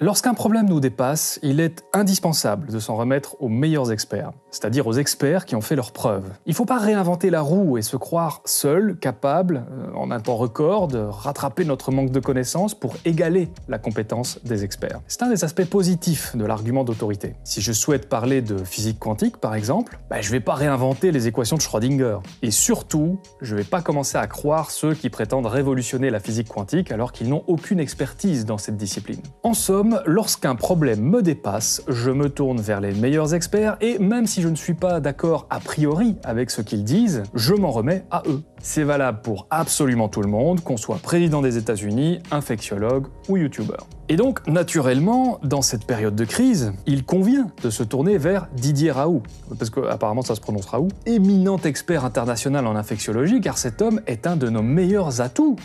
Lorsqu'un problème nous dépasse, il est indispensable de s'en remettre aux meilleurs experts, c'est-à-dire aux experts qui ont fait leurs preuves. Il ne faut pas réinventer la roue et se croire seul, capable, en un temps record, de rattraper notre manque de connaissances pour égaler la compétence des experts. C'est un des aspects positifs de l'argument d'autorité. Si je souhaite parler de physique quantique, par exemple, je ne vais pas réinventer les équations de Schrödinger. Et surtout, je ne vais pas commencer à croire ceux qui prétendent révolutionner la physique quantique alors qu'ils n'ont aucune expertise dans cette discipline. En somme, lorsqu'un problème me dépasse, je me tourne vers les meilleurs experts et même si je ne suis pas d'accord a priori avec ce qu'ils disent, je m'en remets à eux. C'est valable pour absolument tout le monde, qu'on soit président des États-Unis, infectiologue ou youtubeur. Et donc, naturellement, dans cette période de crise, il convient de se tourner vers Didier Raoult, parce qu'apparemment ça se prononce Raoult, éminent expert international en infectiologie, car cet homme est un de nos meilleurs atouts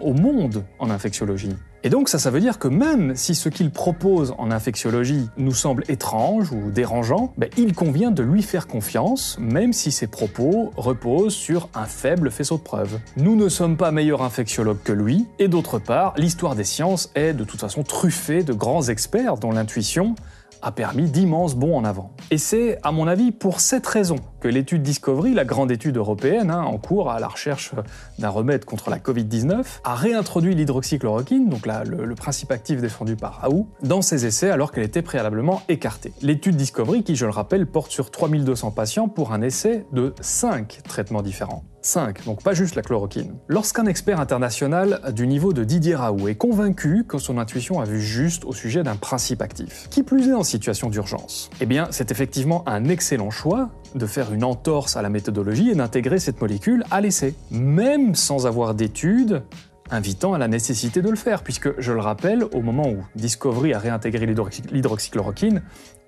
au monde en infectiologie. Et donc ça veut dire que même si ce qu'il propose en infectiologie nous semble étrange ou dérangeant, il convient de lui faire confiance, même si ses propos reposent sur un faible faisceau de preuves. Nous ne sommes pas meilleurs infectiologues que lui, et d'autre part, l'histoire des sciences est de toute façon truffée de grands experts dont l'intuition a permis d'immenses bonds en avant. Et c'est, à mon avis, pour cette raison que l'étude Discovery, la grande étude européenne en cours à la recherche d'un remède contre la Covid-19, a réintroduit l'hydroxychloroquine, donc le principe actif défendu par Raoult, dans ses essais alors qu'elle était préalablement écartée. L'étude Discovery, qui je le rappelle, porte sur 3200 patients pour un essai de 5 traitements différents. 5, donc pas juste la chloroquine. Lorsqu'un expert international du niveau de Didier Raoult est convaincu que son intuition a vu juste au sujet d'un principe actif, qui plus est en situation d'urgence, c'est effectivement un excellent choix de faire une entorse à la méthodologie et d'intégrer cette molécule à l'essai, même sans avoir d'études invitant à la nécessité de le faire, puisque, je le rappelle, au moment où Discovery a réintégré l'hydroxychloroquine,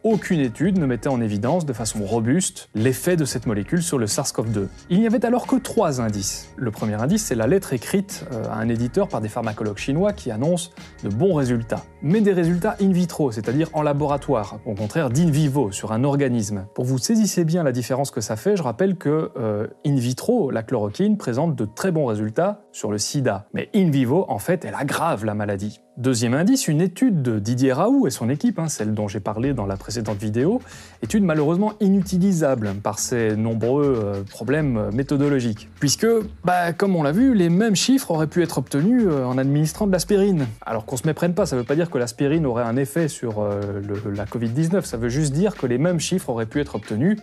aucune étude ne mettait en évidence de façon robuste l'effet de cette molécule sur le SARS-CoV-2. Il n'y avait alors que 3 indices. Le premier indice, c'est la lettre écrite à un éditeur par des pharmacologues chinois qui annoncent de bons résultats. Mais des résultats in vitro, c'est-à-dire en laboratoire, au contraire d'in vivo, sur un organisme. Pour que vous saisissiez bien la différence que ça fait, je rappelle que in vitro, la chloroquine présente de très bons résultats sur le sida. Mais in vivo, en fait, elle aggrave la maladie. Deuxième indice, une étude de Didier Raoult et son équipe, celle dont j'ai parlé dans la précédente vidéo, étude malheureusement inutilisable par ses nombreux problèmes méthodologiques. Puisque, comme on l'a vu, les mêmes chiffres auraient pu être obtenus en administrant de l'aspirine. Alors qu'on se méprenne pas, ça veut pas dire que l'aspirine aurait un effet sur la Covid-19, ça veut juste dire que les mêmes chiffres auraient pu être obtenus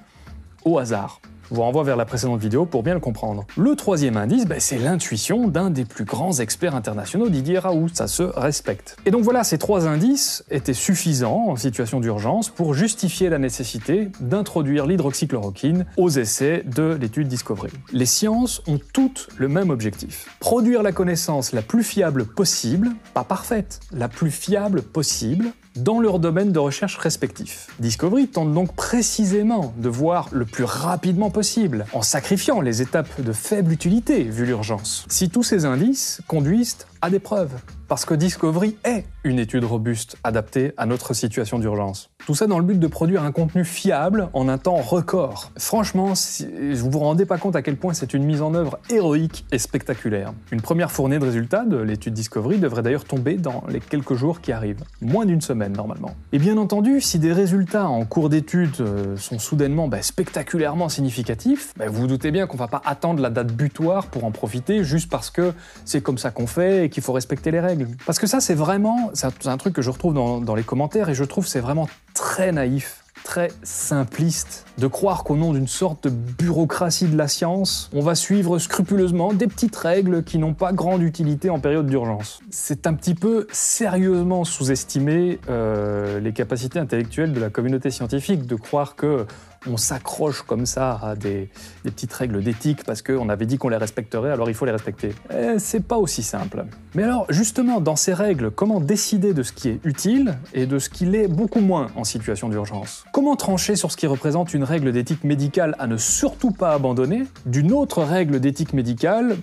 au hasard. Je vous renvoie vers la précédente vidéo pour bien le comprendre. Le troisième indice, c'est l'intuition d'un des plus grands experts internationaux, Didier Raoult, ça se respecte. Et donc voilà, ces 3 indices étaient suffisants en situation d'urgence pour justifier la nécessité d'introduire l'hydroxychloroquine aux essais de l'étude Discovery. Les sciences ont toutes le même objectif. Produire la connaissance la plus fiable possible, pas parfaite, la plus fiable possible, dans leur domaine de recherche respectif. Discovery tente donc précisément de voir le plus rapidement possible, en sacrifiant les étapes de faible utilité vu l'urgence. Si tous ces indices conduisent à des preuves, parce que Discovery est une étude robuste adaptée à notre situation d'urgence. Tout ça dans le but de produire un contenu fiable en un temps record. Franchement, vous vous rendez pas compte à quel point c'est une mise en œuvre héroïque et spectaculaire. Une première fournée de résultats de l'étude Discovery devrait d'ailleurs tomber dans les quelques jours qui arrivent. Moins d'une semaine normalement. Et bien entendu, si des résultats en cours d'étude sont soudainement spectaculairement significatifs, vous vous doutez bien qu'on va pas attendre la date butoir pour en profiter juste parce que c'est comme ça qu'on fait et qu'il faut respecter les règles. Parce que ça, c'est un truc que je retrouve dans les commentaires et je trouve que c'est vraiment très naïf, très simpliste, de croire qu'au nom d'une sorte de bureaucratie de la science, on va suivre scrupuleusement des petites règles qui n'ont pas grande utilité en période d'urgence. C'est un petit peu sérieusement sous-estimer les capacités intellectuelles de la communauté scientifique, de croire que on s'accroche comme ça à des petites règles d'éthique parce qu'on avait dit qu'on les respecterait, alors il faut les respecter. C'est pas aussi simple. Mais alors, justement, dans ces règles, comment décider de ce qui est utile et de ce qui l'est beaucoup moins en situation d'urgence? Comment trancher sur ce qui représente une règle d'éthique médicale à ne surtout pas abandonner d'une autre règle d'éthique médicale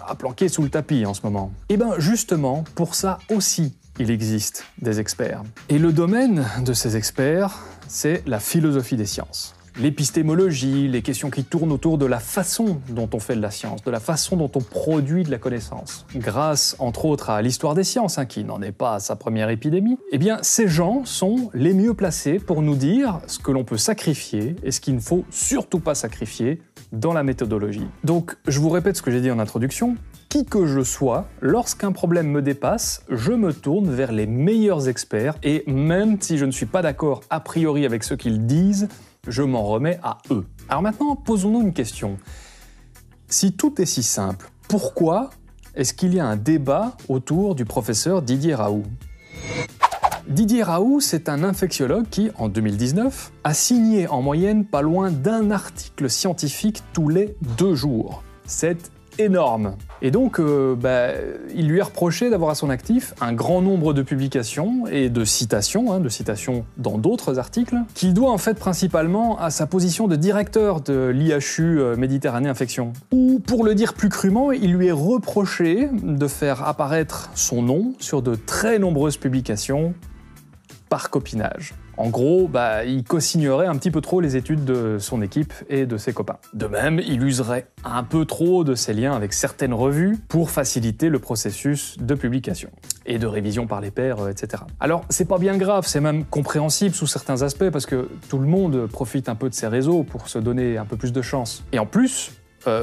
à planquer sous le tapis en ce moment? Justement, pour ça aussi, il existe des experts. Et le domaine de ces experts, c'est la philosophie des sciences. l'épistémologie, les questions qui tournent autour de la façon dont on fait de la science, de la façon dont on produit de la connaissance. Grâce, entre autres, à l'histoire des sciences, qui n'en est pas à sa première épidémie, eh bien, ces gens sont les mieux placés pour nous dire ce que l'on peut sacrifier et ce qu'il ne faut surtout pas sacrifier dans la méthodologie. Donc, je vous répète ce que j'ai dit en introduction, qui que je sois, lorsqu'un problème me dépasse, je me tourne vers les meilleurs experts et même si je ne suis pas d'accord a priori avec ce qu'ils disent, je m'en remets à eux. Alors maintenant, posons-nous une question. Si tout est si simple, pourquoi est-ce qu'il y a un débat autour du professeur Didier Raoult ? Didier Raoult, c'est un infectiologue qui, en 2019, a signé en moyenne pas loin d'un article scientifique tous les 2 jours. C'est énorme. Et donc, il lui est reproché d'avoir à son actif un grand nombre de publications et de citations dans d'autres articles, qu'il doit en fait principalement à sa position de directeur de l'IHU Méditerranée Infection. Ou, pour le dire plus crûment, il lui est reproché de faire apparaître son nom sur de très nombreuses publications par copinage. En gros, il co-signerait un petit peu trop les études de son équipe et de ses copains. De même, il userait un peu trop de ses liens avec certaines revues pour faciliter le processus de publication et de révision par les pairs, etc. Alors, c'est pas bien grave, c'est même compréhensible sous certains aspects parce que tout le monde profite un peu de ses réseaux pour se donner un peu plus de chance. Et en plus,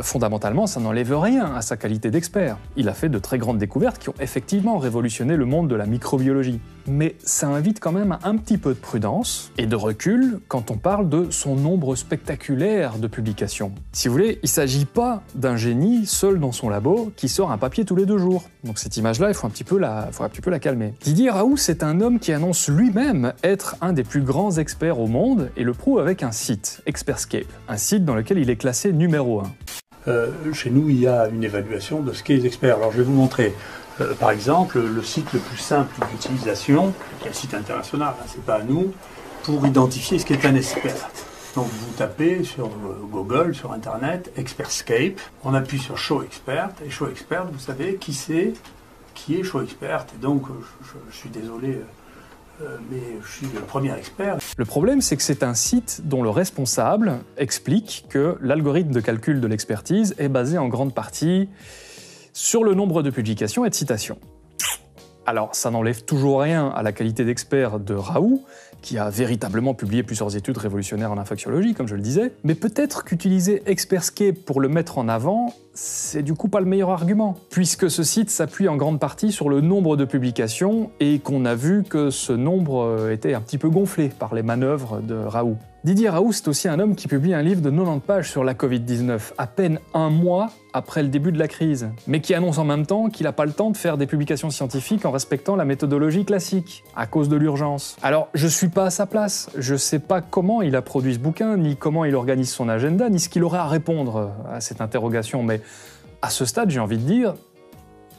fondamentalement, ça n'enlève rien à sa qualité d'expert. Il a fait de très grandes découvertes qui ont effectivement révolutionné le monde de la microbiologie. Mais ça invite quand même à un petit peu de prudence et de recul quand on parle de son nombre spectaculaire de publications. Si vous voulez, il ne s'agit pas d'un génie seul dans son labo qui sort un papier tous les 2 jours. Donc cette image-là, il faut un petit peu la calmer. Didier Raoult, c'est un homme qui annonce lui-même être un des plus grands experts au monde et le prouve avec un site, Expertscape, un site dans lequel il est classé numéro 1. Chez nous, il y a une évaluation de ce qu'est les experts. Alors je vais vous montrer, par exemple, le site le plus simple d'utilisation, qui est un site international, c'est pas à nous, pour identifier ce qu'est un expert. Donc vous tapez sur Google, sur Internet, Expertscape, on appuie sur Show Expert, et Show Expert, vous savez qui est Show Expert, et donc je suis désolé, mais je suis le premier expert. Le problème, c'est que c'est un site dont le responsable explique que l'algorithme de calcul de l'expertise est basé en grande partie sur le nombre de publications et de citations. Alors, ça n'enlève toujours rien à la qualité d'expert de Raoult, qui a véritablement publié plusieurs études révolutionnaires en infectiologie, comme je le disais, mais peut-être qu'utiliser Expertscape pour le mettre en avant, c'est du coup pas le meilleur argument, puisque ce site s'appuie en grande partie sur le nombre de publications et qu'on a vu que ce nombre était un petit peu gonflé par les manœuvres de Raoult. Didier Raoult, c'est aussi un homme qui publie un livre de 90 pages sur la Covid-19, à peine 1 mois après le début de la crise, mais qui annonce en même temps qu'il n'a pas le temps de faire des publications scientifiques en respectant la méthodologie classique, à cause de l'urgence. Alors, je suis pas à sa place, je sais pas comment il a produit ce bouquin, ni comment il organise son agenda, ni ce qu'il aurait à répondre à cette interrogation, mais à ce stade, j'ai envie de dire,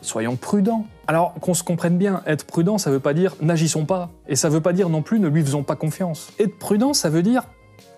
soyons prudents. Alors, qu'on se comprenne bien, être prudent, ça veut pas dire n'agissons pas. Et ça veut pas dire non plus ne lui faisons pas confiance. Être prudent, ça veut dire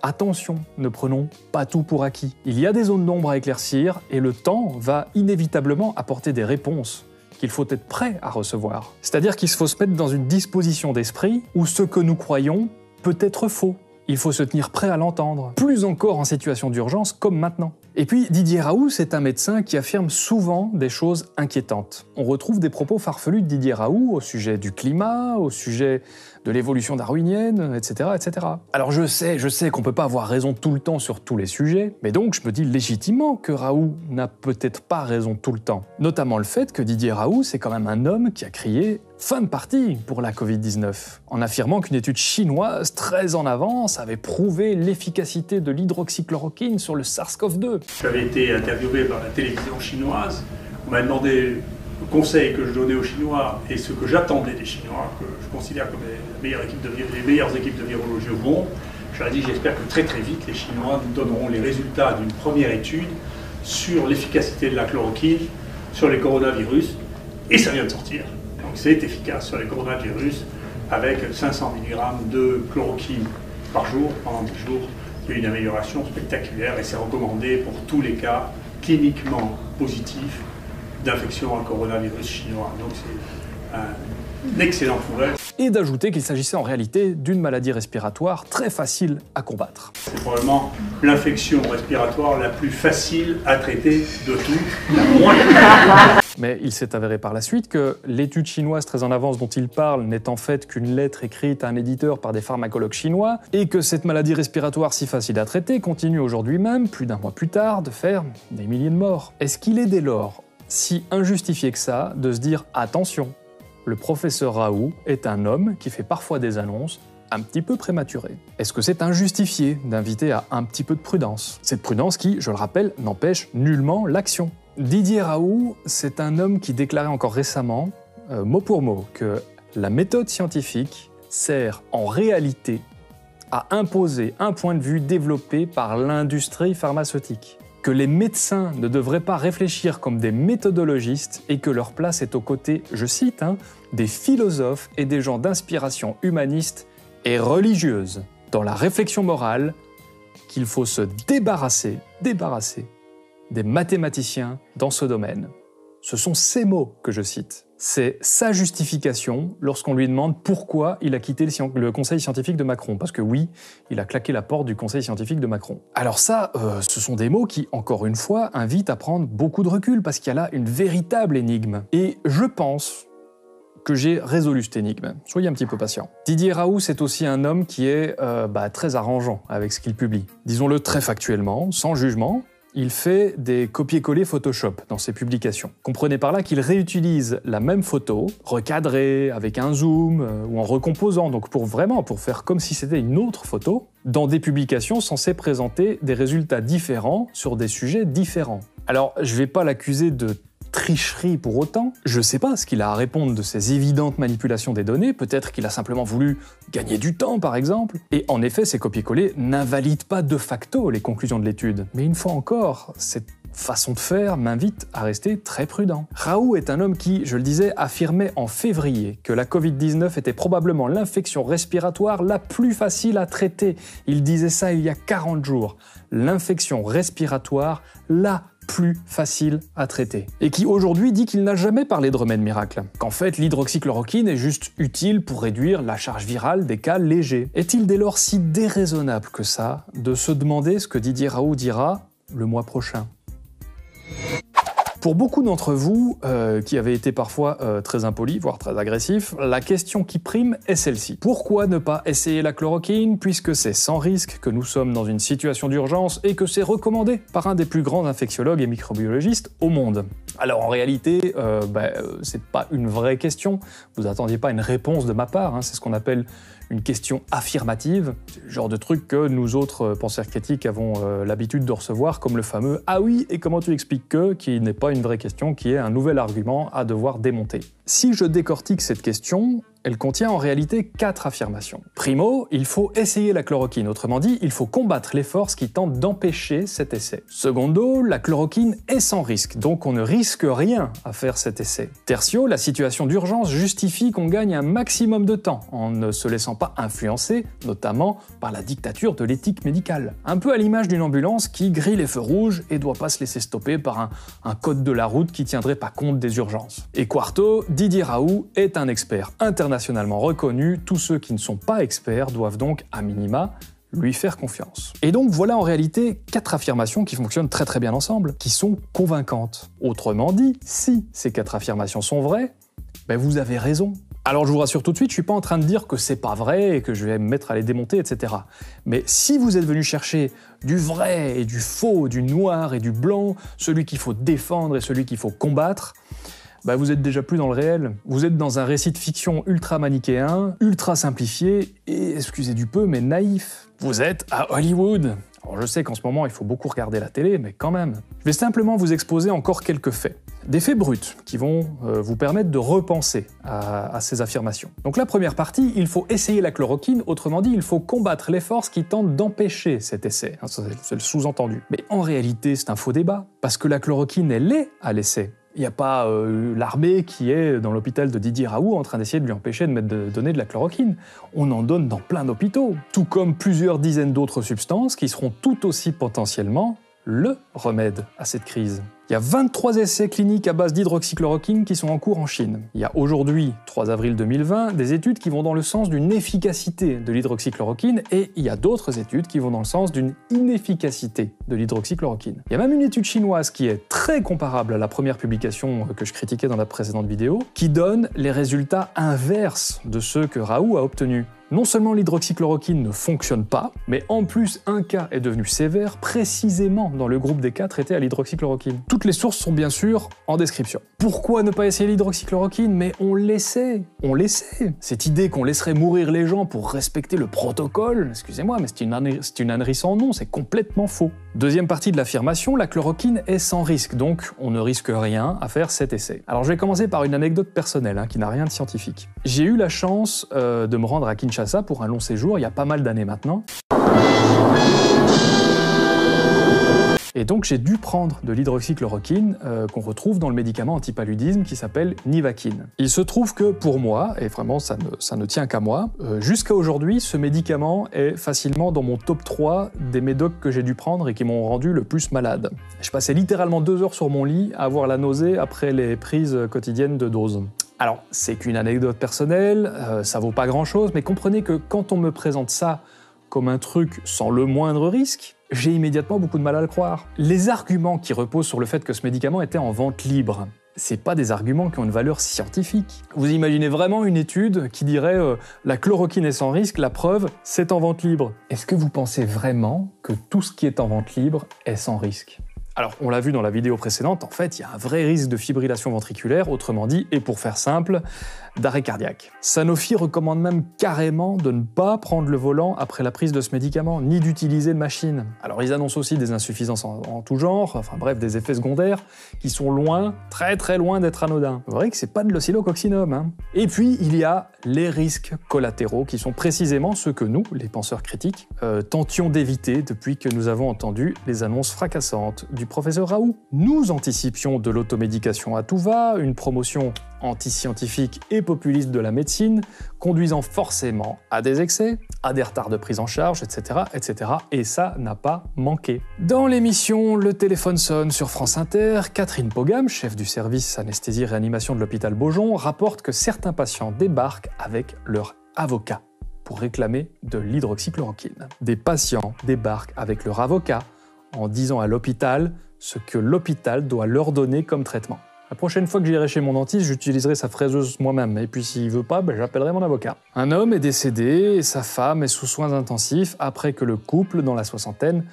attention, ne prenons pas tout pour acquis. Il y a des zones d'ombre à éclaircir et le temps va inévitablement apporter des réponses qu'il faut être prêt à recevoir. C'est-à-dire qu'il faut se mettre dans une disposition d'esprit où ce que nous croyons peut être faux. Il faut se tenir prêt à l'entendre, plus encore en situation d'urgence comme maintenant. Et puis Didier Raoult, c'est un médecin qui affirme souvent des choses inquiétantes. On retrouve des propos farfelus de Didier Raoult au sujet du climat, au sujet de l'évolution darwinienne, etc., etc. Alors je sais qu'on peut pas avoir raison tout le temps sur tous les sujets, mais donc je me dis légitimement que Raoult n'a peut-être pas raison tout le temps. Notamment le fait que Didier Raoult, c'est quand même un homme qui a crié « fin de partie » pour la Covid-19, en affirmant qu'une étude chinoise très en avance avait prouvé l'efficacité de l'hydroxychloroquine sur le SARS-CoV-2. J'avais été interviewé par la télévision chinoise, on m'a demandé le conseil que je donnais aux Chinois et ce que j'attendais des Chinois, que je considère comme les meilleures équipes de virologie au monde. Je leur ai dit, j'espère que très très vite les Chinois nous donneront les résultats d'une première étude sur l'efficacité de la chloroquine sur les coronavirus, et ça vient de sortir. Donc c'est efficace sur les coronavirus avec 500 mg de chloroquine par jour pendant 10 jours. Il y a une amélioration spectaculaire et c'est recommandé pour tous les cas cliniquement positifs d'infection à coronavirus chinois. Donc c'est un excellent progrès. Et d'ajouter qu'il s'agissait en réalité d'une maladie respiratoire très facile à combattre. C'est probablement l'infection respiratoire la plus facile à traiter de toutes, la moins. Mais il s'est avéré par la suite que l'étude chinoise très en avance dont il parle n'est en fait qu'une lettre écrite à un éditeur par des pharmacologues chinois, et que cette maladie respiratoire si facile à traiter continue aujourd'hui même, plus d'un mois plus tard, de faire des milliers de morts. Est-ce qu'il est dès lors si injustifié que ça de se dire « attention ». Le professeur Raoult est un homme qui fait parfois des annonces un petit peu prématurées. Est-ce que c'est injustifié d'inviter à un petit peu de prudence? Cette prudence qui, je le rappelle, n'empêche nullement l'action. Didier Raoult, c'est un homme qui déclarait encore récemment, mot pour mot, que la méthode scientifique sert en réalité à imposer un point de vue développé par l'industrie pharmaceutique. Que les médecins ne devraient pas réfléchir comme des méthodologistes et que leur place est aux côtés, je cite, des philosophes et des gens d'inspiration humaniste et religieuse. Dans la réflexion morale, qu'il faut se débarrasser des mathématiciens dans ce domaine. Ce sont ces mots que je cite. C'est sa justification lorsqu'on lui demande pourquoi il a quitté le conseil scientifique de Macron. Parce que oui, il a claqué la porte du conseil scientifique de Macron. Alors ça, ce sont des mots qui, encore une fois, invitent à prendre beaucoup de recul parce qu'il y a là une véritable énigme. Et je pense que j'ai résolu cette énigme. Soyez un petit peu patient. Didier Raoult, c'est aussi un homme qui est très arrangeant avec ce qu'il publie. Disons-le très factuellement, sans jugement. Il fait des copier-coller Photoshop dans ses publications. Comprenez par là qu'il réutilise la même photo, recadrée, avec un zoom, ou en recomposant, donc pour faire comme si c'était une autre photo, dans des publications censées présenter des résultats différents sur des sujets différents. Alors, je vais pas l'accuser de tricherie pour autant. Je sais pas ce qu'il a à répondre de ces évidentes manipulations des données, peut-être qu'il a simplement voulu gagner du temps par exemple. Et en effet, ces copier-coller n'invalident pas de facto les conclusions de l'étude. Mais une fois encore, cette façon de faire m'invite à rester très prudent. Raoult est un homme qui, je le disais, affirmait en février que la Covid-19 était probablement l'infection respiratoire la plus facile à traiter. Il disait ça il y a 40 jours. L'infection respiratoire la plus facile à traiter. Et qui aujourd'hui dit qu'il n'a jamais parlé de remède miracle. Qu'en fait, l'hydroxychloroquine est juste utile pour réduire la charge virale des cas légers. Est-il dès lors si déraisonnable que ça de se demander ce que Didier Raoult dira le mois prochain ? Pour beaucoup d'entre vous, qui avez été parfois très impolis, voire très agressifs, la question qui prime est celle-ci. Pourquoi ne pas essayer la chloroquine puisque c'est sans risque, que nous sommes dans une situation d'urgence et que c'est recommandé par un des plus grands infectiologues et microbiologistes au monde? Alors en réalité, c'est pas une vraie question. Vous attendiez pas une réponse de ma part, c'est ce qu'on appelle une question affirmative, c'est le genre de truc que nous autres penseurs critiques avons l'habitude de recevoir, comme le fameux « Ah oui, et comment tu expliques que ?» qui n'est pas une vraie question, qui est un nouvel argument à devoir démonter. Si je décortique cette question, elle contient en réalité 4 affirmations. Primo, il faut essayer la chloroquine, autrement dit, il faut combattre les forces qui tentent d'empêcher cet essai. Secondo, la chloroquine est sans risque, donc on ne risque rien à faire cet essai. Tertio, la situation d'urgence justifie qu'on gagne un maximum de temps, en ne se laissant pas influencer, notamment par la dictature de l'éthique médicale. Un peu à l'image d'une ambulance qui grille les feux rouges et doit pas se laisser stopper par un code de la route qui tiendrait pas compte des urgences. Et quarto, Didier Raoult est un expert internationalement reconnu, tous ceux qui ne sont pas experts doivent donc, à minima, lui faire confiance. Et donc voilà en réalité 4 affirmations qui fonctionnent très très bien ensemble, qui sont convaincantes. Autrement dit, si ces 4 affirmations sont vraies, vous avez raison. Alors je vous rassure tout de suite, je suis pas en train de dire que c'est pas vrai et que je vais me mettre à les démonter, etc. Mais si vous êtes venu chercher du vrai et du faux, du noir et du blanc, celui qu'il faut défendre et celui qu'il faut combattre, vous êtes déjà plus dans le réel. Vous êtes dans un récit de fiction ultra manichéen, ultra simplifié et, excusez du peu, mais naïf. Vous êtes à Hollywood. Alors je sais qu'en ce moment il faut beaucoup regarder la télé, mais quand même. Je vais simplement vous exposer encore quelques faits. Des faits bruts qui vont vous permettre de repenser à ces affirmations. Donc la première partie, il faut essayer la chloroquine, autrement dit, il faut combattre les forces qui tentent d'empêcher cet essai. C'est le sous-entendu. Mais en réalité, c'est un faux débat, parce que la chloroquine, elle est à l'essai. Il n'y a pas l'armée qui est dans l'hôpital de Didier Raoult en train d'essayer de lui empêcher de donner de la chloroquine. On en donne dans plein d'hôpitaux, tout comme plusieurs dizaines d'autres substances qui seront tout aussi potentiellement le remède à cette crise. Il Il y a 23 essais cliniques à base d'hydroxychloroquine qui sont en cours en Chine. Il y a aujourd'hui, 3 avril 2020, des études qui vont dans le sens d'une efficacité de l'hydroxychloroquine et il y a d'autres études qui vont dans le sens d'une inefficacité de l'hydroxychloroquine. Il y a même une étude chinoise qui est très comparable à la première publication que je critiquais dans la précédente vidéo, qui donne les résultats inverses de ceux que Raoult a obtenus. Non seulement l'hydroxychloroquine ne fonctionne pas, mais en plus un cas est devenu sévère précisément dans le groupe des cas traités à l'hydroxychloroquine. Toutes les sources sont bien sûr en description. Pourquoi ne pas essayer l'hydroxychloroquine? Mais on l'essaie. Cette idée qu'on laisserait mourir les gens pour respecter le protocole, excusez-moi, mais c'est une ânerie sans nom, c'est complètement faux. Deuxième partie de l'affirmation, la chloroquine est sans risque, donc on ne risque rien à faire cet essai. Alors je vais commencer par une anecdote personnelle qui n'a rien de scientifique. J'ai eu la chance de me rendre à Kinshasa pour un long séjour, il y a pas mal d'années maintenant. Et donc j'ai dû prendre de l'hydroxychloroquine qu'on retrouve dans le médicament antipaludisme qui s'appelle Nivaquine. Il se trouve que pour moi, et vraiment ça ne tient qu'à moi, jusqu'à aujourd'hui ce médicament est facilement dans mon top 3 des médocs que j'ai dû prendre et qui m'ont rendu le plus malade. Je passais littéralement 2 heures sur mon lit à avoir la nausée après les prises quotidiennes de doses. Alors c'est qu'une anecdote personnelle, ça vaut pas grand chose, mais comprenez que quand on me présente ça comme un truc sans le moindre risque, j'ai immédiatement beaucoup de mal à le croire. Les arguments qui reposent sur le fait que ce médicament était en vente libre, c'est pas des arguments qui ont une valeur scientifique. Vous imaginez vraiment une étude qui dirait la chloroquine est sans risque, la preuve, c'est en vente libre. Est-ce que vous pensez vraiment que tout ce qui est en vente libre est sans risque? Alors, on l'a vu dans la vidéo précédente, en fait, il y a un vrai risque de fibrillation ventriculaire, autrement dit, et pour faire simple, d'arrêt cardiaque. Sanofi recommande même carrément de ne pas prendre le volant après la prise de ce médicament, ni d'utiliser de machine. Alors, ils annoncent aussi des insuffisances en tout genre, enfin bref, des effets secondaires qui sont loin, très très loin d'être anodins. Vous voyez que c'est pas de l'oscillococcinum. Et puis, il y a les risques collatéraux, qui sont précisément ceux que nous, les penseurs critiques, tentions d'éviter depuis que nous avons entendu les annonces fracassantes du professeur Raoult. Nous anticipions de l'automédication à tout va, une promotion anti-scientifique et populiste de la médecine, conduisant forcément à des excès, à des retards de prise en charge, etc., etc. Et ça n'a pas manqué. Dans l'émission Le téléphone sonne sur France Inter, Catherine Pogam, chef du service anesthésie-réanimation de l'hôpital Beaujon, rapporte que certains patients débarquent avec leur avocat pour réclamer de l'hydroxychloroquine. Des patients débarquent avec leur avocat en disant à l'hôpital ce que l'hôpital doit leur donner comme traitement. La prochaine fois que j'irai chez mon dentiste, j'utiliserai sa fraiseuse moi-même, et puis s'il veut pas, j'appellerai mon avocat. Un homme est décédé et sa femme est sous soins intensifs après que le couple, dans la soixantaine,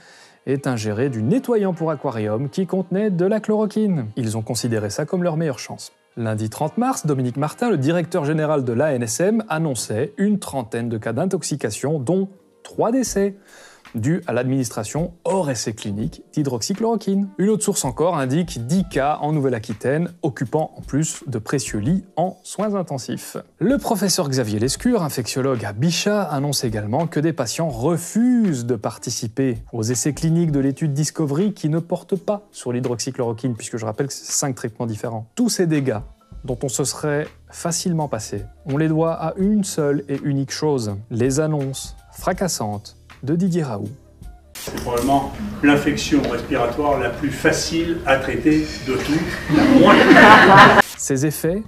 ait ingéré du nettoyant pour aquarium qui contenait de la chloroquine. Ils ont considéré ça comme leur meilleure chance. Lundi 30 mars, Dominique Martin, le directeur général de l'ANSM, annonçait une trentaine de cas d'intoxication, dont 3 décès, dû à l'administration hors essai clinique d'hydroxychloroquine. Une autre source encore indique 10 cas en Nouvelle-Aquitaine, occupant en plus de précieux lits en soins intensifs. Le professeur Xavier Lescure, infectiologue à Bichat, annonce également que des patients refusent de participer aux essais cliniques de l'étude Discovery qui ne portent pas sur l'hydroxychloroquine, puisque je rappelle que c'est 5 traitements différents. Tous ces dégâts dont on se serait facilement passé, on les doit à une seule et unique chose, les annonces fracassantes de Didier Raoult. C'est probablement l'infection respiratoire la plus facile à traiter de tout, la moins. Ces effets,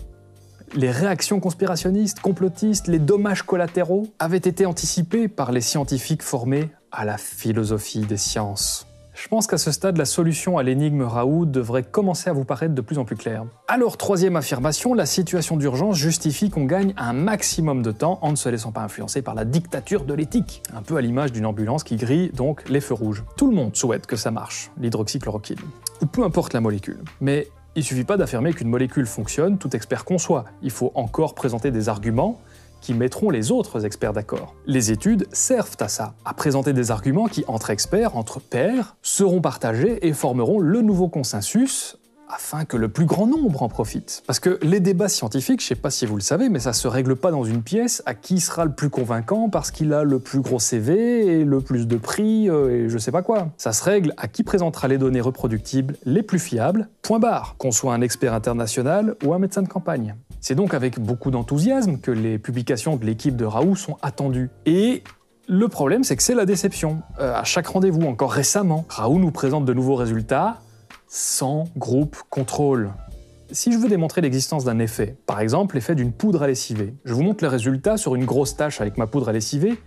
les réactions conspirationnistes, complotistes, les dommages collatéraux avaient été anticipés par les scientifiques formés à la philosophie des sciences. Je pense qu'à ce stade, la solution à l'énigme Raoult devrait commencer à vous paraître de plus en plus claire. Alors, troisième affirmation, la situation d'urgence justifie qu'on gagne un maximum de temps en ne se laissant pas influencer par la dictature de l'éthique. Un peu à l'image d'une ambulance qui grille donc les feux rouges. Tout le monde souhaite que ça marche, l'hydroxychloroquine. Ou peu importe la molécule. Mais il suffit pas d'affirmer qu'une molécule fonctionne, tout expert conçoit. Il faut encore présenter des arguments qui mettront les autres experts d'accord. Les études servent à ça, à présenter des arguments qui, entre experts, entre pairs, seront partagés et formeront le nouveau consensus afin que le plus grand nombre en profite. Parce que les débats scientifiques, je sais pas si vous le savez, mais ça se règle pas dans une pièce à qui sera le plus convaincant parce qu'il a le plus gros CV et le plus de prix et je sais pas quoi. Ça se règle à qui présentera les données reproductibles les plus fiables, point barre, qu'on soit un expert international ou un médecin de campagne. C'est donc avec beaucoup d'enthousiasme que les publications de l'équipe de Raoult sont attendues. Et le problème, c'est que c'est la déception. À chaque rendez-vous, encore récemment, Raoult nous présente de nouveaux résultats sans groupe contrôle. Si je veux démontrer l'existence d'un effet, par exemple l'effet d'une poudre à lessiver, je vous montre le résultat sur une grosse tache avec ma poudre à lessiver,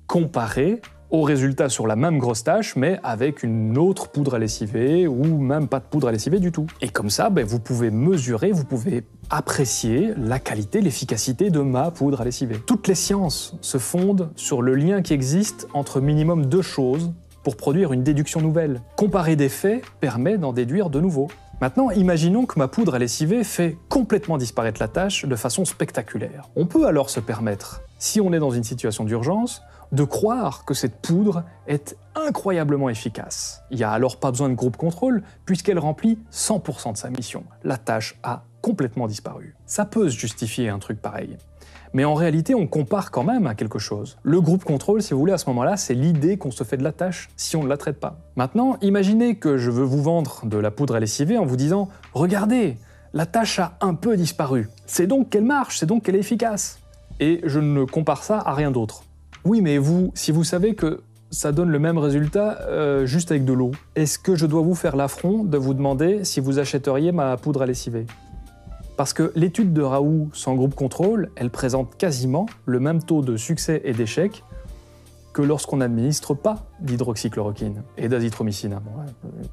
comparé au résultat sur la même grosse tache, mais avec une autre poudre à lessiver, ou même pas de poudre à lessiver du tout. Et comme ça, vous pouvez mesurer, vous pouvez apprécier la qualité, l'efficacité de ma poudre à lessiver. Toutes les sciences se fondent sur le lien qui existe entre minimum deux choses pour produire une déduction nouvelle. Comparer des faits permet d'en déduire de nouveaux. Maintenant, imaginons que ma poudre à lessiver fait complètement disparaître la tache de façon spectaculaire. On peut alors se permettre, si on est dans une situation d'urgence, de croire que cette poudre est incroyablement efficace. Il n'y a alors pas besoin de groupe contrôle puisqu'elle remplit 100% de sa mission. La tache a complètement disparu. Ça peut se justifier un truc pareil. Mais en réalité, on compare quand même à quelque chose. Le groupe contrôle, si vous voulez, à ce moment-là, c'est l'idée qu'on se fait de la tâche si on ne la traite pas. Maintenant, imaginez que je veux vous vendre de la poudre à lessiver en vous disant « Regardez, la tâche a un peu disparu. C'est donc qu'elle marche, c'est donc qu'elle est efficace. » Et je ne compare ça à rien d'autre. Oui, mais vous, si vous savez que ça donne le même résultat juste avec de l'eau, est-ce que je dois vous faire l'affront de vous demander si vous achèteriez ma poudre à lessiver ? Parce que l'étude de Raoult sans groupe contrôle, elle présente quasiment le même taux de succès et d'échec que lorsqu'on n'administre pas d'hydroxychloroquine et d'azithromycine.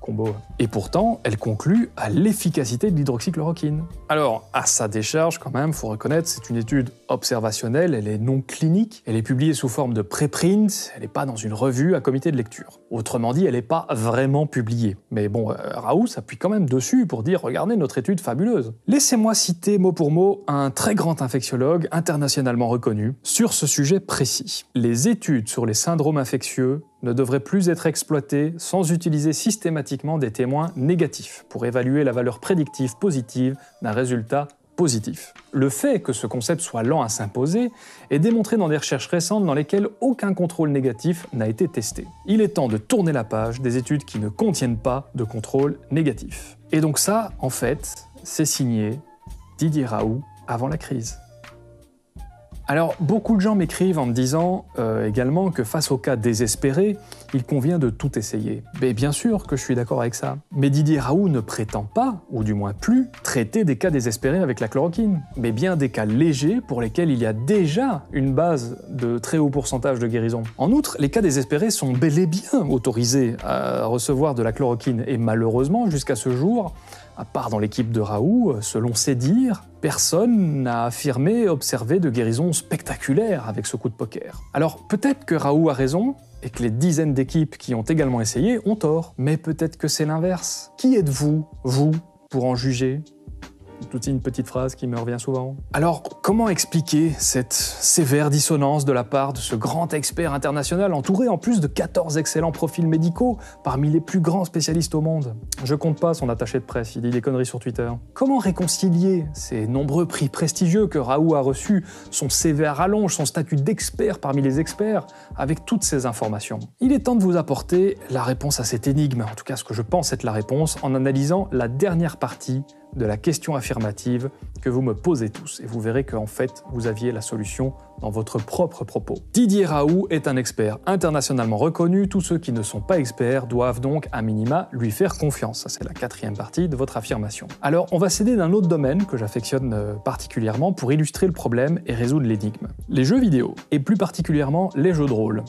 Combo. Et pourtant, elle conclut à l'efficacité de l'hydroxychloroquine. Alors, à sa décharge, quand même, faut reconnaître, c'est une étude observationnelle, elle est non clinique, elle est publiée sous forme de préprint, elle n'est pas dans une revue à comité de lecture. Autrement dit, elle n'est pas vraiment publiée. Mais bon, Raoult s'appuie quand même dessus pour dire « Regardez notre étude fabuleuse ». Laissez-moi citer mot pour mot un très grand infectiologue internationalement reconnu sur ce sujet précis. Les études sur les syndromes infectieux ne devraient plus être exploitées sans utiliser systématiquement des témoins négatifs pour évaluer la valeur prédictive positive d'un résultat positif. Le fait que ce concept soit lent à s'imposer est démontré dans des recherches récentes dans lesquelles aucun contrôle négatif n'a été testé. Il est temps de tourner la page des études qui ne contiennent pas de contrôle négatif. Et donc ça, en fait, c'est signé Didier Raoult avant la crise. Alors, beaucoup de gens m'écrivent en me disant également que face aux cas désespérés, il convient de tout essayer. Mais bien sûr que je suis d'accord avec ça. Mais Didier Raoult ne prétend pas, ou du moins plus, traiter des cas désespérés avec la chloroquine, mais bien des cas légers pour lesquels il y a déjà une base de très haut pourcentage de guérison. En outre, les cas désespérés sont bel et bien autorisés à recevoir de la chloroquine, et malheureusement, jusqu'à ce jour, à part dans l'équipe de Raoult, selon ses dires, personne n'a affirmé observer de guérison spectaculaire avec ce coup de poker. Alors peut-être que Raoult a raison, et que les dizaines d'équipes qui ont également essayé ont tort. Mais peut-être que c'est l'inverse. Qui êtes-vous, vous, pour en juger ? Toute une petite phrase qui me revient souvent. Alors, comment expliquer cette sévère dissonance de la part de ce grand expert international, entouré en plus de 14 excellents profils médicaux, parmi les plus grands spécialistes au monde ? Je compte pas son attaché de presse, il dit des conneries sur Twitter. Comment réconcilier ces nombreux prix prestigieux que Raoult a reçus, son CV à rallonge, son statut d'expert parmi les experts, avec toutes ces informations ? Il est temps de vous apporter la réponse à cette énigme, en tout cas ce que je pense être la réponse, en analysant la dernière partie de la question affirmative que vous me posez tous, et vous verrez qu'en fait, vous aviez la solution dans votre propre propos. Didier Raoult est un expert internationalement reconnu, tous ceux qui ne sont pas experts doivent donc, à minima, lui faire confiance. Ça, c'est la quatrième partie de votre affirmation. Alors, on va s'aider d'un autre domaine que j'affectionne particulièrement pour illustrer le problème et résoudre l'énigme. Les jeux vidéo, et plus particulièrement les jeux de rôle.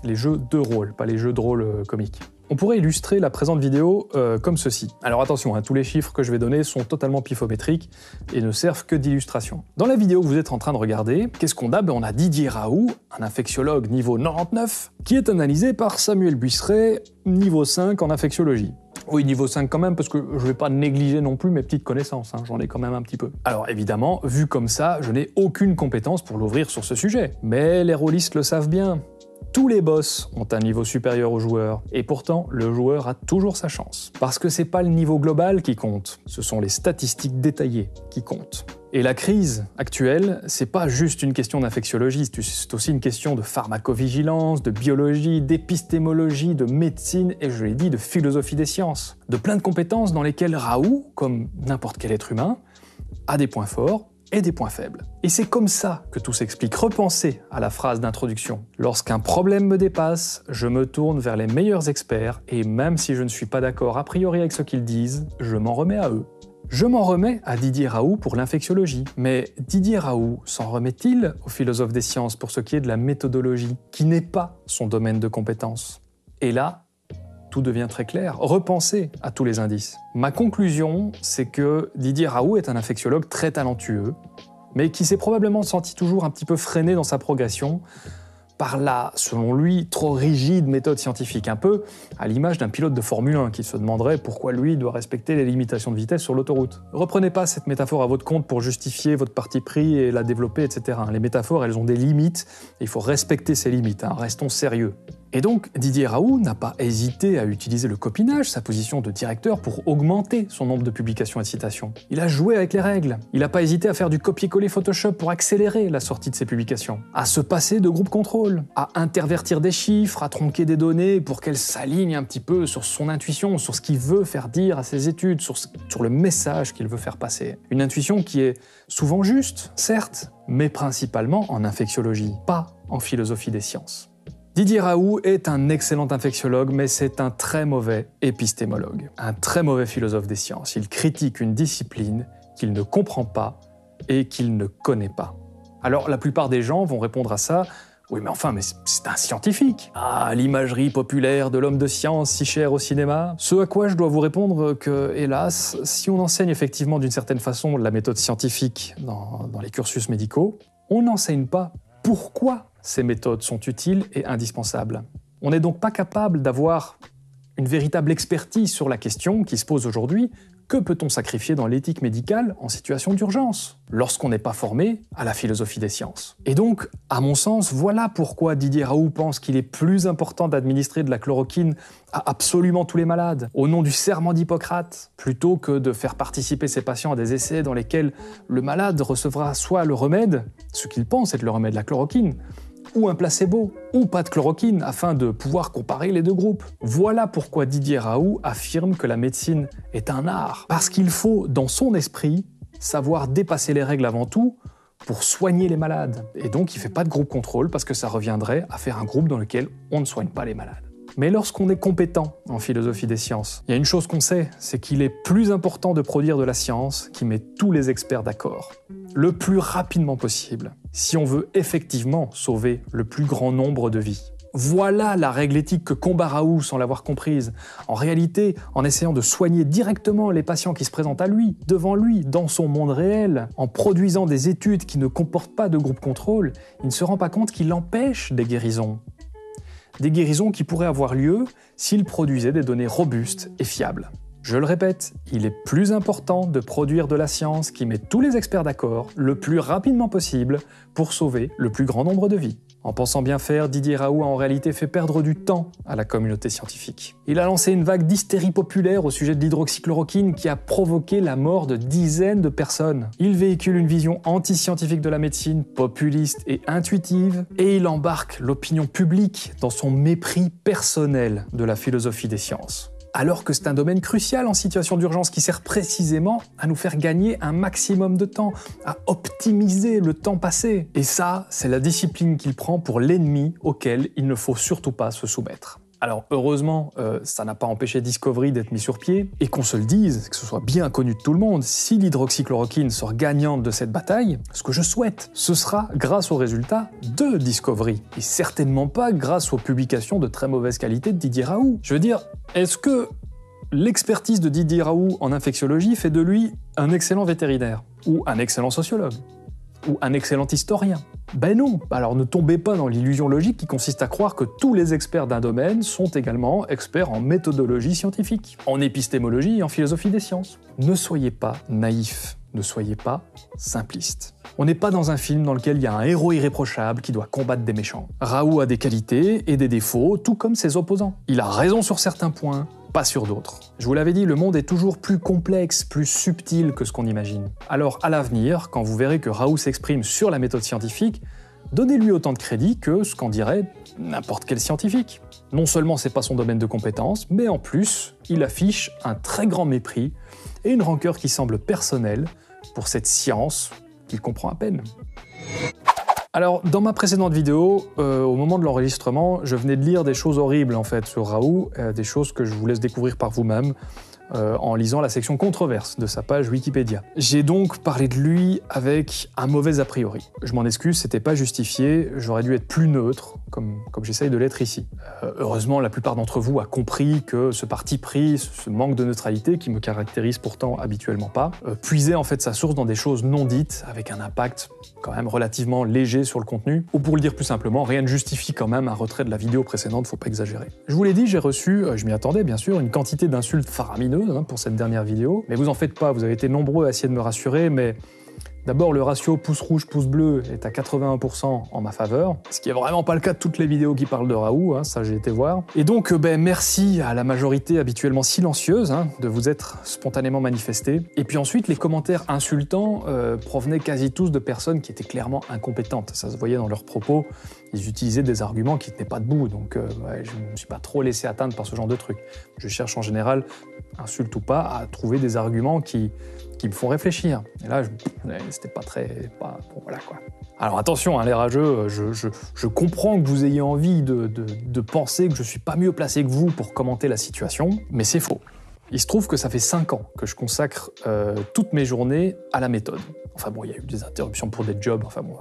Les jeux de rôle, pas les jeux de rôle comiques. On pourrait illustrer la présente vidéo comme ceci. Alors attention, tous les chiffres que je vais donner sont totalement pifométriques et ne servent que d'illustration. Dans la vidéo que vous êtes en train de regarder, qu'est-ce qu'on a ? On a Didier Raoult, un infectiologue niveau 99, qui est analysé par Samuel Buisseret, niveau 5 en infectiologie. Oui, niveau 5 quand même, parce que je vais pas négliger non plus mes petites connaissances, j'en ai quand même un petit peu. Alors évidemment, vu comme ça, je n'ai aucune compétence pour l'ouvrir sur ce sujet. Mais les rôlistes le savent bien. Tous les boss ont un niveau supérieur au joueur, et pourtant, le joueur a toujours sa chance. Parce que c'est pas le niveau global qui compte, ce sont les statistiques détaillées qui comptent. Et la crise actuelle, c'est pas juste une question d'infectiologie, c'est aussi une question de pharmacovigilance, de biologie, d'épistémologie, de médecine, et je l'ai dit, de philosophie des sciences. De plein de compétences dans lesquelles Raoult, comme n'importe quel être humain, a des points forts et des points faibles. Et c'est comme ça que tout s'explique. Repensez à la phrase d'introduction. Lorsqu'un problème me dépasse, je me tourne vers les meilleurs experts et même si je ne suis pas d'accord a priori avec ce qu'ils disent, je m'en remets à eux. Je m'en remets à Didier Raoult pour l'infectiologie. Mais Didier Raoult s'en remet-il aux philosophes des sciences pour ce qui est de la méthodologie, qui n'est pas son domaine de compétence? Et là, tout devient très clair. Repensez à tous les indices. Ma conclusion, c'est que Didier Raoult est un infectiologue très talentueux, mais qui s'est probablement senti toujours un petit peu freiné dans sa progression par la, selon lui, trop rigide méthode scientifique, un peu à l'image d'un pilote de Formule 1 qui se demanderait pourquoi lui doit respecter les limitations de vitesse sur l'autoroute. Reprenez pas cette métaphore à votre compte pour justifier votre parti pris et la développer, etc. Les métaphores, elles ont des limites, et il faut respecter ces limites, restons sérieux. Et donc, Didier Raoult n'a pas hésité à utiliser le copinage, sa position de directeur, pour augmenter son nombre de publications et de citations. Il a joué avec les règles. Il n'a pas hésité à faire du copier-coller Photoshop pour accélérer la sortie de ses publications, à se passer de groupe contrôle, à intervertir des chiffres, à tronquer des données pour qu'elles s'alignent un petit peu sur son intuition, sur ce qu'il veut faire dire à ses études, sur le message qu'il veut faire passer. Une intuition qui est souvent juste, certes, mais principalement en infectiologie, pas en philosophie des sciences. Didier Raoult est un excellent infectiologue, mais c'est un très mauvais épistémologue, un très mauvais philosophe des sciences. Il critique une discipline qu'il ne comprend pas et qu'il ne connaît pas. Alors la plupart des gens vont répondre à ça « Oui, mais enfin, mais c'est un scientifique !»« Ah, l'imagerie populaire de l'homme de science si cher au cinéma !» Ce à quoi je dois vous répondre que, hélas, si on enseigne effectivement d'une certaine façon la méthode scientifique dans les cursus médicaux, on n'enseigne pas pourquoi ces méthodes sont utiles et indispensables. On n'est donc pas capable d'avoir une véritable expertise sur la question qui se pose aujourd'hui: que peut-on sacrifier dans l'éthique médicale en situation d'urgence, lorsqu'on n'est pas formé à la philosophie des sciences? Et donc, à mon sens, voilà pourquoi Didier Raoult pense qu'il est plus important d'administrer de la chloroquine à absolument tous les malades, au nom du serment d'Hippocrate, plutôt que de faire participer ses patients à des essais dans lesquels le malade recevra soit le remède, ce qu'il pense être le remède, la chloroquine, ou un placebo, ou pas de chloroquine, afin de pouvoir comparer les deux groupes. Voilà pourquoi Didier Raoult affirme que la médecine est un art. Parce qu'il faut, dans son esprit, savoir dépasser les règles avant tout pour soigner les malades. Et donc il ne fait pas de groupe contrôle, parce que ça reviendrait à faire un groupe dans lequel on ne soigne pas les malades. Mais lorsqu'on est compétent en philosophie des sciences, il y a une chose qu'on sait, c'est qu'il est plus important de produire de la science qui met tous les experts d'accord, le plus rapidement possible, si on veut effectivement sauver le plus grand nombre de vies. Voilà la règle éthique que combat Raoult sans l'avoir comprise. En réalité, en essayant de soigner directement les patients qui se présentent à lui, devant lui, dans son monde réel, en produisant des études qui ne comportent pas de groupe contrôle, il ne se rend pas compte qu'il empêche des guérisons. Des guérisons qui pourraient avoir lieu s'il produisait des données robustes et fiables. Je le répète, il est plus important de produire de la science qui met tous les experts d'accord le plus rapidement possible pour sauver le plus grand nombre de vies. En pensant bien faire, Didier Raoult a en réalité fait perdre du temps à la communauté scientifique. Il a lancé une vague d'hystérie populaire au sujet de l'hydroxychloroquine qui a provoqué la mort de dizaines de personnes. Il véhicule une vision anti-scientifique de la médecine, populiste et intuitive, et il embarque l'opinion publique dans son mépris personnel de la philosophie des sciences. Alors que c'est un domaine crucial en situation d'urgence qui sert précisément à nous faire gagner un maximum de temps, à optimiser le temps passé. Et ça, c'est la discipline qu'il prend pour l'ennemi auquel il ne faut surtout pas se soumettre. Alors heureusement, ça n'a pas empêché Discovery d'être mis sur pied, et qu'on se le dise, que ce soit bien connu de tout le monde, si l'hydroxychloroquine sort gagnante de cette bataille, ce que je souhaite, ce sera grâce aux résultats de Discovery, et certainement pas grâce aux publications de très mauvaise qualité de Didier Raoult. Je veux dire, est-ce que l'expertise de Didier Raoult en infectiologie fait de lui un excellent vétérinaire, ou un excellent sociologue, ou un excellent historien? Ben non. Alors ne tombez pas dans l'illusion logique qui consiste à croire que tous les experts d'un domaine sont également experts en méthodologie scientifique, en épistémologie et en philosophie des sciences. Ne soyez pas naïfs, ne soyez pas simplistes. On n'est pas dans un film dans lequel il y a un héros irréprochable qui doit combattre des méchants. Raoult a des qualités et des défauts, tout comme ses opposants. Il a raison sur certains points, pas sur d'autres. Je vous l'avais dit, le monde est toujours plus complexe, plus subtil que ce qu'on imagine. Alors à l'avenir, quand vous verrez que Raoult s'exprime sur la méthode scientifique, donnez-lui autant de crédit que ce qu'en dirait n'importe quel scientifique. Non seulement c'est pas son domaine de compétence, mais en plus, il affiche un très grand mépris et une rancœur qui semble personnelle pour cette science qu'il comprend à peine. Alors, dans ma précédente vidéo, au moment de l'enregistrement, je venais de lire des choses horribles en fait sur Raoult, des choses que je vous laisse découvrir par vous-même en lisant la section controverse de sa page Wikipédia. J'ai donc parlé de lui avec un mauvais a priori. Je m'en excuse, c'était pas justifié, j'aurais dû être plus neutre, comme j'essaye de l'être ici. Heureusement, la plupart d'entre vous a compris que ce parti pris, ce manque de neutralité, qui me caractérise pourtant habituellement pas, puisait en fait sa source dans des choses non dites, avec un impact quand même relativement léger sur le contenu, ou pour le dire plus simplement, rien ne justifie quand même un retrait de la vidéo précédente, faut pas exagérer. Je vous l'ai dit, j'ai reçu, je m'y attendais bien sûr, une quantité d'insultes faramineuses pour cette dernière vidéo, mais vous en faites pas, vous avez été nombreux à essayer de me rassurer, mais d'abord le ratio pouce rouge, pouce bleu est à 81% en ma faveur, ce qui est vraiment pas le cas de toutes les vidéos qui parlent de Raoult, ça j'ai été voir. Et donc merci à la majorité habituellement silencieuse de vous être spontanément manifestés. Et puis ensuite, les commentaires insultants provenaient quasi tous de personnes qui étaient clairement incompétentes, ça se voyait dans leurs propos. Ils utilisaient des arguments qui tenaient pas debout, donc je ne me suis pas trop laissé atteindre par ce genre de trucs. Je cherche en général, insulte ou pas, à trouver des arguments qui me font réfléchir. Et là, c'était pas très... bon, voilà quoi. Alors attention, les rageux, je comprends que vous ayez envie de penser que je suis pas mieux placé que vous pour commenter la situation, mais c'est faux. Il se trouve que ça fait 5 ans que je consacre toutes mes journées à la méthode. Enfin bon, il y a eu des interruptions pour des jobs, enfin bon,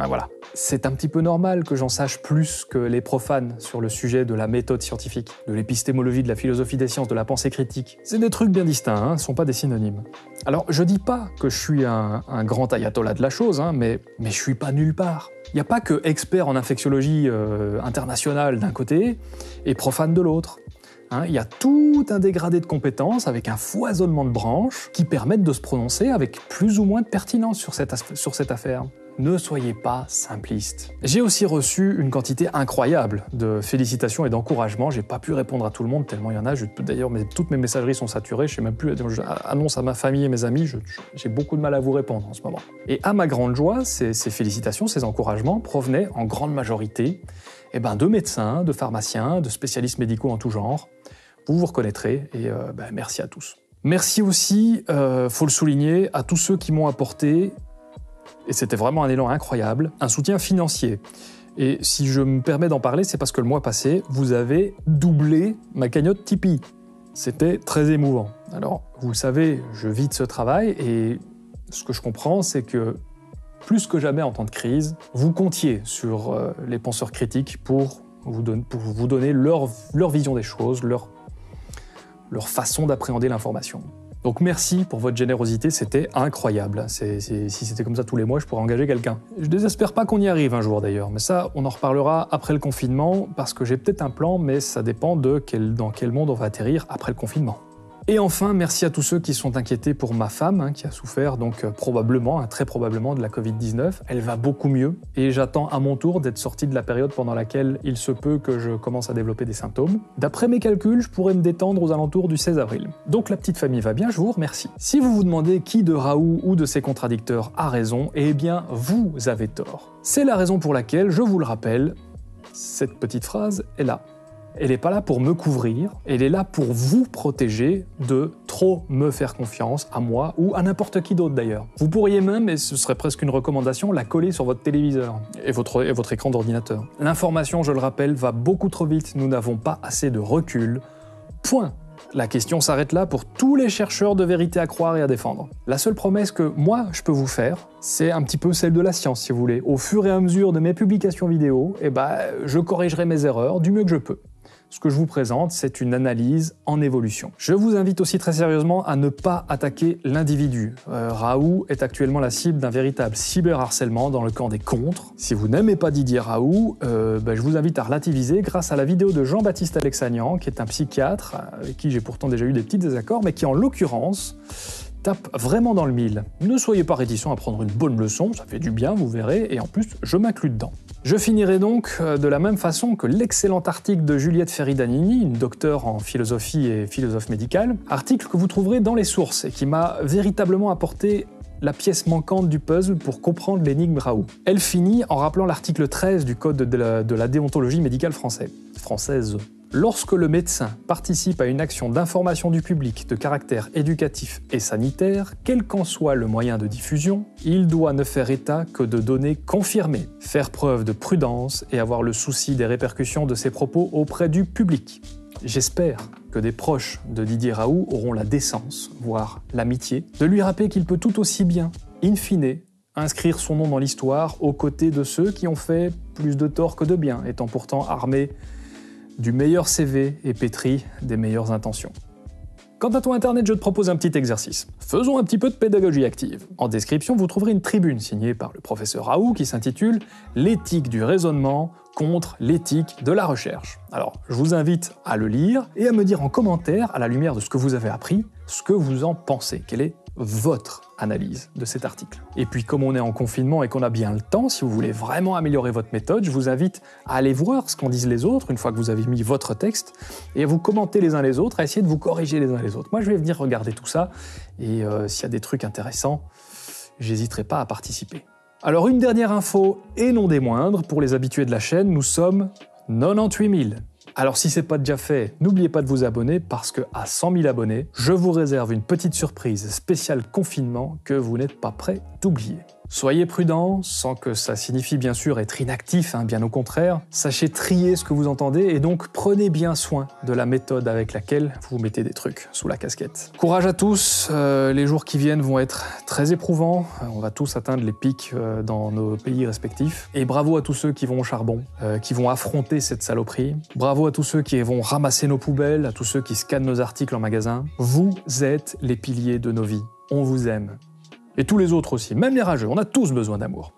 voilà. C'est un petit peu normal que j'en sache plus que les profanes sur le sujet de la méthode scientifique, de l'épistémologie, de la philosophie des sciences, de la pensée critique. C'est des trucs bien distincts, ce sont pas des synonymes. Alors, je dis pas que je suis un grand ayatollah de la chose, mais je suis pas nulle part. Il n'y a pas que expert en infectiologie internationale d'un côté et profane de l'autre. Il y a tout un dégradé de compétences avec un foisonnement de branches qui permettent de se prononcer avec plus ou moins de pertinence sur cette affaire. Ne soyez pas simpliste. J'ai aussi reçu une quantité incroyable de félicitations et d'encouragements. J'ai pas pu répondre à tout le monde tellement il y en a. D'ailleurs, toutes mes messageries sont saturées. Je sais même plus. J'annonce à ma famille et mes amis. J'ai beaucoup de mal à vous répondre en ce moment. Et à ma grande joie, ces félicitations, ces encouragements provenaient en grande majorité de médecins, de pharmaciens, de spécialistes médicaux en tout genre. Vous vous reconnaîtrez et merci à tous. Merci aussi, faut le souligner, à tous ceux qui m'ont apporté, et c'était vraiment un élan incroyable, un soutien financier. Et si je me permets d'en parler, c'est parce que le mois passé, vous avez doublé ma cagnotte Tipeee. C'était très émouvant. Alors, vous le savez, je vis de ce travail et ce que je comprends, c'est que plus que jamais en temps de crise, vous comptiez sur les penseurs critiques pour vous donner leur vision des choses, leur façon d'appréhender l'information. Donc merci pour votre générosité, c'était incroyable. Si c'était comme ça tous les mois, je pourrais engager quelqu'un. Je désespère pas qu'on y arrive un jour d'ailleurs, mais ça, on en reparlera après le confinement, parce que j'ai peut-être un plan, mais ça dépend dans quel monde on va atterrir après le confinement. Et enfin, merci à tous ceux qui sont inquiétés pour ma femme, qui a souffert donc très probablement de la Covid-19. Elle va beaucoup mieux et j'attends à mon tour d'être sorti de la période pendant laquelle il se peut que je commence à développer des symptômes. D'après mes calculs, je pourrais me détendre aux alentours du 16 avril. Donc la petite famille va bien, je vous remercie. Si vous vous demandez qui de Raoult ou de ses contradicteurs a raison, eh bien vous avez tort. C'est la raison pour laquelle, je vous le rappelle, cette petite phrase est là. Elle n'est pas là pour me couvrir, elle est là pour vous protéger de trop me faire confiance à moi ou à n'importe qui d'autre d'ailleurs. Vous pourriez même, et ce serait presque une recommandation, la coller sur votre téléviseur et votre écran d'ordinateur. L'information, je le rappelle, va beaucoup trop vite, nous n'avons pas assez de recul. Point. La question s'arrête là pour tous les chercheurs de vérité à croire et à défendre. La seule promesse que moi je peux vous faire, c'est un petit peu celle de la science si vous voulez. Au fur et à mesure de mes publications vidéo, je corrigerai mes erreurs du mieux que je peux. Ce que je vous présente, c'est une analyse en évolution. Je vous invite aussi très sérieusement à ne pas attaquer l'individu. Raoult est actuellement la cible d'un véritable cyberharcèlement dans le camp des contres. Si vous n'aimez pas Didier Raoult, je vous invite à relativiser grâce à la vidéo de Jean-Baptiste Alexanian, qui est un psychiatre, avec qui j'ai pourtant déjà eu des petits désaccords, mais qui en l'occurrence tape vraiment dans le mille. Ne soyez pas réticents à prendre une bonne leçon, ça fait du bien, vous verrez, et en plus, je m'inclus dedans. Je finirai donc de la même façon que l'excellent article de Juliette Ferry-Danini, une docteure en philosophie et philosophe médicale, article que vous trouverez dans les sources et qui m'a véritablement apporté la pièce manquante du puzzle pour comprendre l'énigme Raoult. Elle finit en rappelant l'article 13 du Code de la déontologie médicale française. Lorsque le médecin participe à une action d'information du public de caractère éducatif et sanitaire, quel qu'en soit le moyen de diffusion, il doit ne faire état que de données confirmées, faire preuve de prudence et avoir le souci des répercussions de ses propos auprès du public. J'espère que des proches de Didier Raoult auront la décence, voire l'amitié, de lui rappeler qu'il peut tout aussi bien, in fine, inscrire son nom dans l'histoire aux côtés de ceux qui ont fait plus de tort que de bien, étant pourtant armés du meilleur CV et pétri des meilleures intentions. Quant à toi Internet, je te propose un petit exercice. Faisons un petit peu de pédagogie active. En description, vous trouverez une tribune signée par le professeur Raoult qui s'intitule « L'éthique du raisonnement contre l'éthique de la recherche ». Alors, je vous invite à le lire et à me dire en commentaire, à la lumière de ce que vous avez appris, ce que vous en pensez. Quelle est votre analyse de cet article. Et puis comme on est en confinement et qu'on a bien le temps, si vous voulez vraiment améliorer votre méthode, je vous invite à aller voir ce qu'en disent les autres une fois que vous avez mis votre texte et à vous commenter les uns les autres, à essayer de vous corriger les uns les autres. Moi je vais venir regarder tout ça et s'il y a des trucs intéressants, j'hésiterai pas à participer. Alors une dernière info et non des moindres, pour les habitués de la chaîne, nous sommes 98 000. Alors si c'est pas déjà fait, n'oubliez pas de vous abonner parce que à 100 000 abonnés, je vous réserve une petite surprise spéciale confinement que vous n'êtes pas prêts d'oublier. Soyez prudents, sans que ça signifie bien sûr être inactif, bien au contraire. Sachez trier ce que vous entendez et donc prenez bien soin de la méthode avec laquelle vous mettez des trucs sous la casquette. Courage à tous, les jours qui viennent vont être très éprouvants, on va tous atteindre les pics dans nos pays respectifs. Et bravo à tous ceux qui vont au charbon, qui vont affronter cette saloperie. Bravo à tous ceux qui vont ramasser nos poubelles, à tous ceux qui scannent nos articles en magasin. Vous êtes les piliers de nos vies, on vous aime. Et tous les autres aussi, même les rageux, on a tous besoin d'amour.